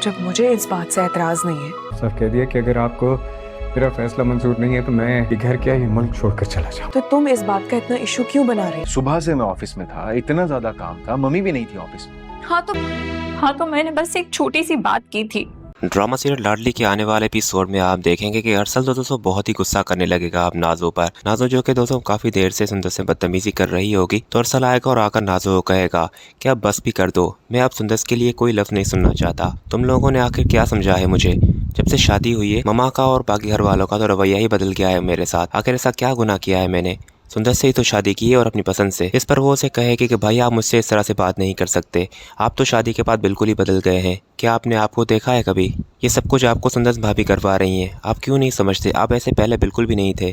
जब मुझे इस बात से एतराज नहीं है। सर कह दिया कि अगर आपको मेरा फैसला मंजूर नहीं है तो मैं ये घर क्या ये मुल्क छोड़कर चला जाऊँ। तो तुम इस बात का इतना इशू क्यों बना रहे हो? सुबह से मैं ऑफिस में था, इतना ज्यादा काम था, मम्मी भी नहीं थी ऑफिस में। हाँ तो मैंने बस एक छोटी सी बात की थी। ड्रामा सीरियल लाडली के आने वाले एपिसोड में आप देखेंगे कि अरसल तो दोस्तों बहुत ही गुस्सा करने लगेगा अब नाजो पर। नाजो जो कि दोस्तों काफी देर से सुंदर से बदतमीजी कर रही होगी तो अरसल आएगा और आकर नाजो को कहेगा कि अब बस भी कर दो, मैं अब सुंदर के लिए कोई लफ्ज नहीं सुनना चाहता। तुम लोगों ने आखिर क्या समझा है मुझे? जब से शादी हुई है ममा का और बाकी घर वालों का तो रवैया ही बदल गया है मेरे साथ। आखिर ऐसा क्या गुनाह किया है मैंने? सुंदर से ही तो शादी की है और अपनी पसंद से। इस पर वो उसे कहेगी कि भाई आप मुझसे इस तरह से बात नहीं कर सकते, आप तो शादी के बाद बिल्कुल ही बदल गए हैं। क्या आपने आपको देखा है कभी? ये सब कुछ आपको सुंदर भाभी करवा रही हैं, आप क्यों नहीं समझते? आप ऐसे पहले बिल्कुल भी नहीं थे।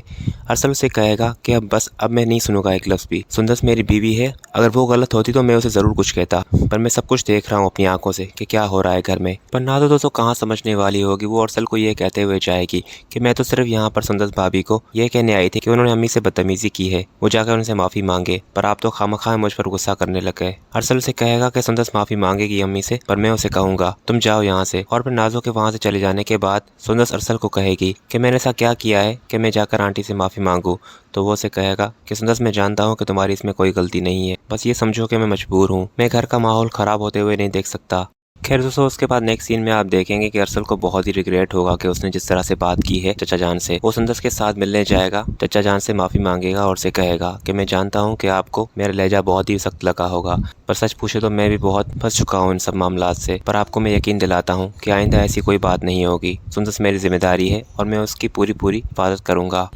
अरसल उसे कहेगा कि अब बस, अब मैं नहीं सुनूंगा एक लफ्ज़ भी। सुंदर मेरी बीवी है, अगर वो गलत होती तो मैं उसे ज़रूर कुछ कहता, पर मैं सब कुछ देख रहा हूँ अपनी आंखों से कि क्या हो रहा है घर में। पर ना तो दोस्तों कहाँ समझने वाली होगी, वो अरसल को ये कहते हुए जाएगी कि मैं तो सिर्फ यहाँ पर सुंदर भाभी को ये कहने आई थी कि उन्होंने अम्मी से बदतमीजी की है, वो जाकर उनसे माफ़ी मांगे, पर आप तो खामखा मुझ पर गुस्सा करने लग गए। अरसल उसे कहेगा कि सुंदर माफ़ी मांगेगी अम्मी से, पर मैं उसे कहूँगा तुम जाओ यहाँ से। और फिर नाजो के वहाँ से चले जाने के बाद सुंदर अरसल को कहेगी कि मैंने ऐसा क्या किया है कि मैं जाकर आंटी से माफ़ी मांगूँ। तो वो उसे कहेगा कि सुंदर मैं जानता हूँ कि तुम्हारी इसमें कोई गलती नहीं है, बस ये समझो कि मैं मजबूर हूँ, मैं घर का माहौल ख़राब होते हुए नहीं देख सकता। खैर दोस्तों उसके बाद नेक्स्ट सीन में आप देखेंगे कि अरसल को बहुत ही रिग्रेट होगा कि उसने जिस तरह से बात की है चचा जान से। वो सुंदर के साथ मिलने जाएगा, चचा जान से माफ़ी मांगेगा और उसे कहेगा कि मैं जानता हूँ कि आपको मेरा लहजा बहुत ही सख्त लगा होगा, पर सच पूछे तो मैं भी बहुत फंस चुका हूँ इन सब मामलात से, पर आपको मैं यकीन दिलाता हूँ कि आइंदा ऐसी कोई बात नहीं होगी। सुंदर मेरी जिम्मेदारी है और मैं उसकी पूरी हिफाजत करूँगा।